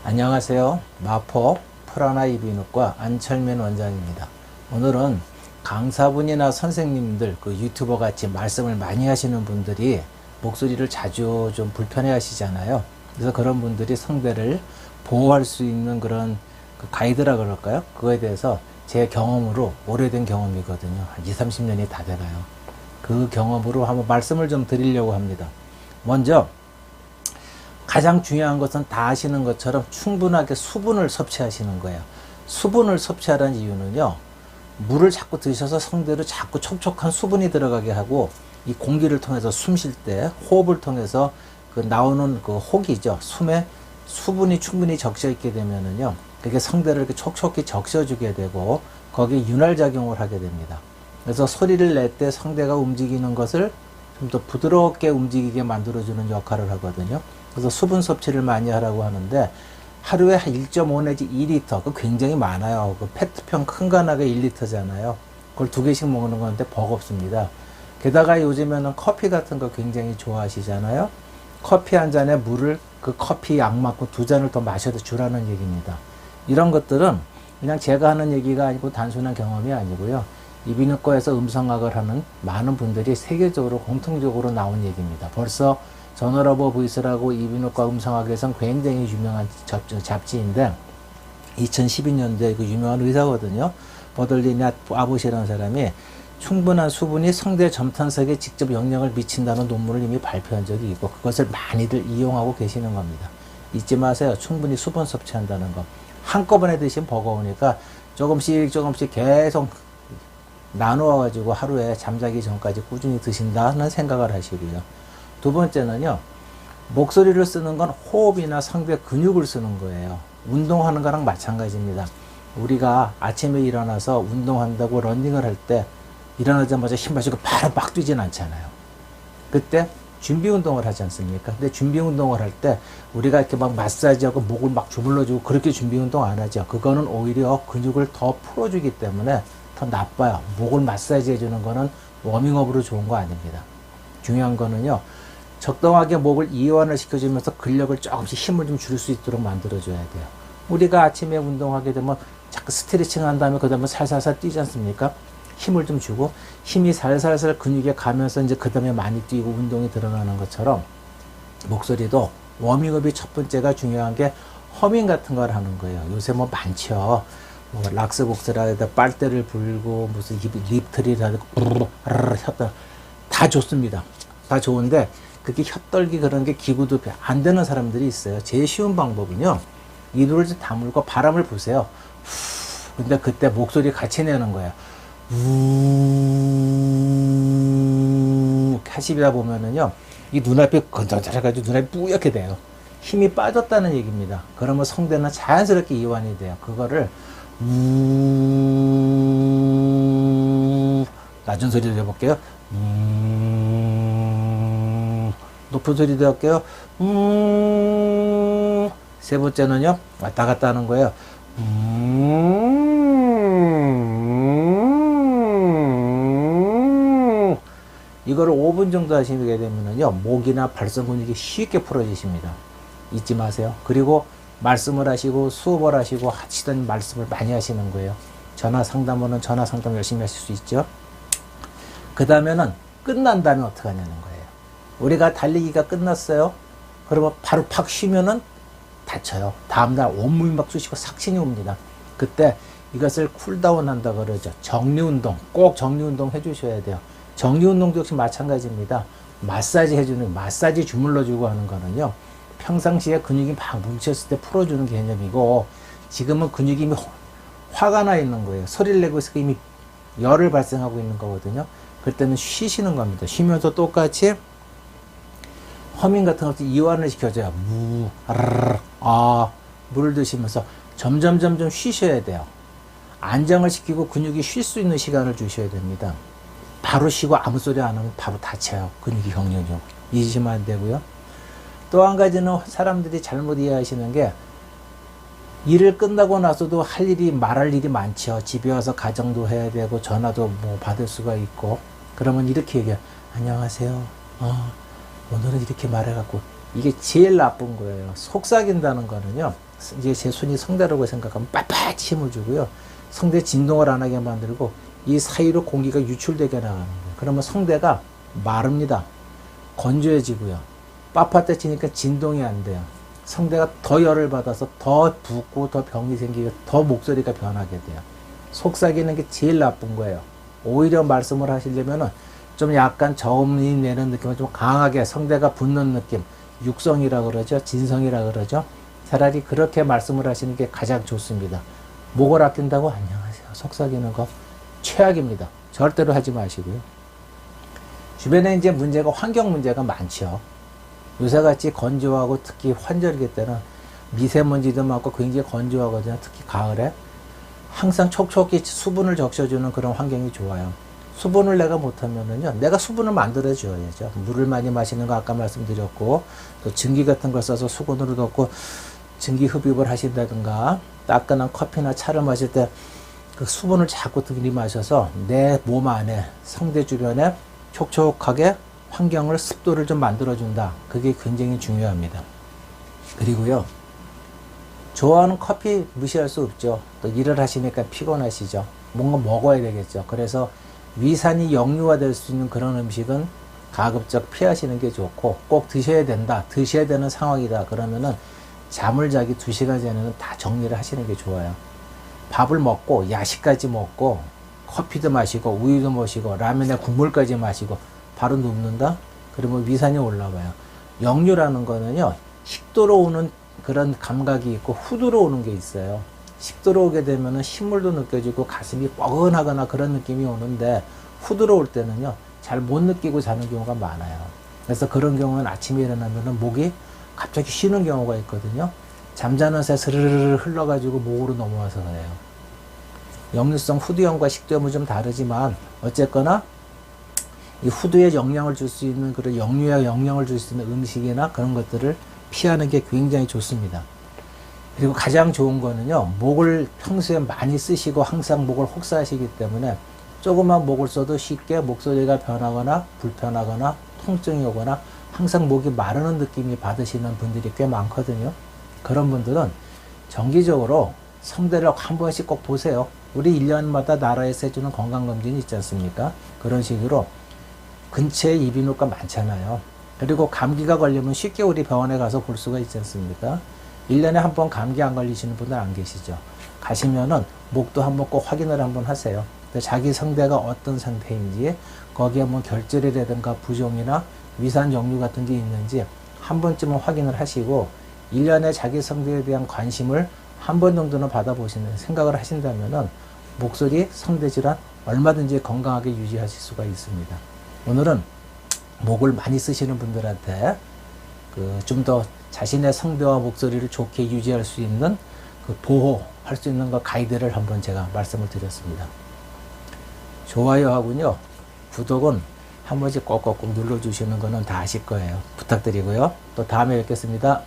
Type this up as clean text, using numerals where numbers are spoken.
안녕하세요. 마포 프라나 이비인후과 안철민 원장입니다. 오늘은 강사분이나 선생님들, 유튜버 같이 말씀을 많이 하시는 분들이 목소리를 자주 좀 불편해 하시잖아요. 그래서 그런 분들이 성대를 보호할 수 있는 그런 가이드라 그럴까요? 그거에 대해서 제 경험으로, 오래된 경험이거든요. 한 20, 30년이 다 돼가요. 그 경험으로 한번 말씀을 좀 드리려고 합니다. 먼저 가장 중요한 것은 다 아시는 것처럼 충분하게 수분을 섭취하시는 거예요. 수분을 섭취하라는 이유는요, 물을 자꾸 드셔서 성대로 자꾸 촉촉한 수분이 들어가게 하고, 이 공기를 통해서 숨 쉴 때 호흡을 통해서 나오는 혹이죠. 숨에 수분이 충분히 적셔 있게 되면은요, 그게 성대를 이렇게 촉촉히 적셔주게 되고, 거기에 윤활작용을 하게 됩니다. 그래서 소리를 낼 때 성대가 움직이는 것을 좀 더 부드럽게 움직이게 만들어주는 역할을 하거든요. 그래서 수분 섭취를 많이 하라고 하는데, 하루에 한 1.5 내지 2리터, 그 굉장히 많아요. 그 페트병 큰 가나가 1리터잖아요. 그걸 2개씩 먹는 건데 버겁습니다. 게다가 요즘에는 커피 같은 거 굉장히 좋아하시잖아요. 커피 한 잔에 물을 그 커피 양만큼 2잔을 더 마셔도 주라는 얘기입니다. 이런 것들은 그냥 제가 하는 얘기가 아니고 단순한 경험이 아니고요. 이비인후과에서 음성학을 하는 많은 분들이 세계적으로 공통적으로 나온 얘기입니다. 벌써 저널 오브 보이스라고 이비인후과 음성학에선 굉장히 유명한 잡지인데, 2012년도에 그 유명한 의사거든요. 버들리냐 아보시라는 사람이 충분한 수분이 성대 점탄석에 직접 영향을 미친다는 논문을 이미 발표한 적이 있고, 그것을 많이들 이용하고 계시는 겁니다. 잊지 마세요. 충분히 수분 섭취한다는 거. 한꺼번에 드시면 버거우니까 조금씩 계속 나누어 가지고 하루에 잠자기 전까지 꾸준히 드신다는 생각을 하시고요. 두 번째는요, 목소리를 쓰는 건 호흡이나 성대 근육을 쓰는 거예요. 운동하는 거랑 마찬가지입니다. 우리가 아침에 일어나서 운동한다고 러닝을 할 때 일어나자마자 힘 마시고 바로 막 뛰진 않잖아요. 그때 준비 운동을 하지 않습니까? 근데 준비 운동을 할 때 우리가 이렇게 막 마사지하고 목을 막 주물러주고 그렇게 준비 운동 안 하죠. 그거는 오히려 근육을 더 풀어주기 때문에 더 나빠요. 목을 마사지 해주는 거는 워밍업으로 좋은 거 아닙니다. 중요한 거는요, 적당하게 목을 이완을 시켜주면서 근력을 조금씩 힘을 좀 줄 수 있도록 만들어줘야 돼요. 우리가 아침에 운동하게 되면 자꾸 스트레칭 한 다음에 그 다음에 살살살 뛰지 않습니까? 힘을 좀 주고 힘이 살살살 근육에 가면서 이제 그 다음에 많이 뛰고 운동이 들어가는 것처럼, 목소리도 워밍업이 첫 번째가 중요한 게 허밍 같은 걸 하는 거예요. 요새 뭐 많죠. 뭐 락스복스라든가 빨대를 불고 무슨 립트리라든가 혓다 다 좋습니다. 다 좋은데 그게 혓떨기 그런 게 기구도 안 되는 사람들이 있어요. 제일 쉬운 방법은요, 이두를 다물고 바람을 부세요. 근데 그때 목소리 같이 내는 거예요. 하시다 보면은요, 이 눈앞이 건전해가지고 눈앞이 뿌옇게 돼요. 힘이 빠졌다는 얘기입니다. 그러면 성대는 자연스럽게 이완이 돼요. 그거를 낮은 소리로 해볼게요. 높은 소리도 할게요. 세 번째는요, 왔다 갔다 하는 거예요. 이거를 5분 정도 하시게 되면요, 목이나 발성 근육이 쉽게 풀어지십니다. 잊지 마세요. 그리고 말씀을 하시고 수업을 하시고 하시던 말씀을 많이 하시는 거예요. 전화 상담원은 전화 상담 열심히 하실 수 있죠. 그 다음에는 끝난 다음에 어떻게 하냐는 거예요. 우리가 달리기가 끝났어요. 그러면 바로 팍 쉬면은 다쳐요. 다음날 온몸이 막 쑤시고 삭신이 옵니다. 그때 이것을 쿨다운 한다 그러죠. 정리운동, 꼭 정리운동 해주셔야 돼요. 정리운동도 역시 마찬가지입니다. 마사지 해주는, 마사지 주물러주고 하는 거는요, 평상시에 근육이 막 뭉쳤을 때 풀어주는 개념이고, 지금은 근육이 이미 화가 나 있는 거예요. 소리를 내고 있으니까 이미 열을 발생하고 있는 거거든요. 그럴 때는 쉬시는 겁니다. 쉬면서 똑같이 허밍 같은 것도 이완을 시켜줘요. 물을 드시면서 점점 쉬셔야 돼요. 안정을 시키고 근육이 쉴 수 있는 시간을 주셔야 됩니다. 바로 쉬고 아무 소리 안 하면 바로 다쳐요. 근육이 경련이. 잊으시면 안 되고요. 또 한 가지는 사람들이 잘못 이해하시는 게, 일을 끝나고 나서도 할 일이, 말할 일이 많죠. 집에 와서 가정도 해야 되고 전화도 뭐 받을 수가 있고, 그러면 이렇게 얘기해요. 안녕하세요. 오늘은 이렇게 말해갖고 이게 제일 나쁜 거예요. 속삭인다는 거는요, 이제 제 손이 성대라고 생각하면 빳빳 힘을 주고요, 성대 진동을 안 하게 만들고 이 사이로 공기가 유출되게 나가는 거예요. 그러면 성대가 마릅니다. 건조해지고요, 빳빳해 치니까 진동이 안 돼요. 성대가 더 열을 받아서 더 붓고 더 병이 생기고 더 목소리가 변하게 돼요. 속삭이는 게 제일 나쁜 거예요. 오히려 말씀을 하시려면은 좀 약간 저음이 내는 느낌을 좀 강하게 성대가 붙는 느낌, 육성이라 그러죠, 진성이라 그러죠. 차라리 그렇게 말씀을 하시는 게 가장 좋습니다. 목을 아낀다고 안녕하세요 속삭이는 거 최악입니다. 절대로 하지 마시고요. 주변에 이제 문제가, 환경 문제가 많죠. 요새같이 건조하고 특히 환절기 때는 미세먼지도 많고 굉장히 건조하거든요. 특히 가을에 항상 촉촉히 수분을 적셔주는 그런 환경이 좋아요. 수분을 내가 못하면은요, 내가 수분을 만들어 줘야죠. 물을 많이 마시는 거 아까 말씀드렸고, 또 증기 같은 걸 써서 수건으로 덮고 증기 흡입을 하신다든가, 따끈한 커피나 차를 마실 때 그 수분을 자꾸 들이마셔서 내 몸 안에, 성대 주변에 촉촉하게 환경을, 습도를 좀 만들어준다. 그게 굉장히 중요합니다. 그리고요, 좋아하는 커피 무시할 수 없죠. 또 일을 하시니까 피곤하시죠. 뭔가 먹어야 되겠죠. 그래서 위산이 역류화될 수 있는 그런 음식은 가급적 피하시는 게 좋고, 꼭 드셔야 된다, 드셔야 되는 상황이다 그러면은 잠을 자기 2시간 전에는 다 정리를 하시는 게 좋아요. 밥을 먹고 야식까지 먹고 커피도 마시고 우유도 마시고 라면에 국물까지 마시고 바로 눕는다? 그러면 위산이 올라와요. 역류라는 거는요, 식도로 오는 그런 감각이 있고 후두로 오는 게 있어요. 식도로 오게 되면은 신물도 느껴지고 가슴이 뻐근하거나 그런 느낌이 오는데, 후두로 올 때는요, 잘 못 느끼고 자는 경우가 많아요. 그래서 그런 경우는 아침에 일어나면은 목이 갑자기 쉬는 경우가 있거든요. 잠자는 새 스르르르 흘러가지고 목으로 넘어와서 그래요. 역류성 후두염과 식도염은 좀 다르지만 어쨌거나 이 후두에 영향을 줄 수 있는, 그런 역류에 영향을 줄 수 있는 음식이나 그런 것들을 피하는 게 굉장히 좋습니다. 그리고 가장 좋은 거는요, 목을 평소에 많이 쓰시고 항상 목을 혹사하시기 때문에 조금만 목을 써도 쉽게 목소리가 변하거나 불편하거나 통증이 오거나 항상 목이 마르는 느낌이 받으시는 분들이 꽤 많거든요. 그런 분들은 정기적으로 성대를 한 번씩 꼭 보세요. 우리 1년마다 나라에서 해주는 건강검진이 있지 않습니까? 그런 식으로 근처에 이비인후과 많잖아요. 그리고 감기가 걸리면 쉽게 우리 병원에 가서 볼 수가 있지 않습니까? 1년에 한 번 감기 안 걸리시는 분들 안 계시죠? 가시면은 목도 한번 꼭 확인을 한번 하세요. 자기 성대가 어떤 상태인지, 거기에 뭐 결절이라든가 부종이나 위산 역류 같은 게 있는지 한 번쯤은 확인을 하시고, 1년에 자기 성대에 대한 관심을 한 번 정도는 받아보시는 생각을 하신다면은 목소리, 성대 질환 얼마든지 건강하게 유지하실 수가 있습니다. 오늘은 목을 많이 쓰시는 분들한테 좀 더 자신의 성대와 목소리를 좋게 유지할 수 있는 그 보호할 수 있는 거 가이드를 한번 제가 말씀을 드렸습니다. 좋아요하고요, 구독은 한 번씩 꼭꼭꼭 눌러주시는 거는 다 아실 거예요. 부탁드리고요. 또 다음에 뵙겠습니다.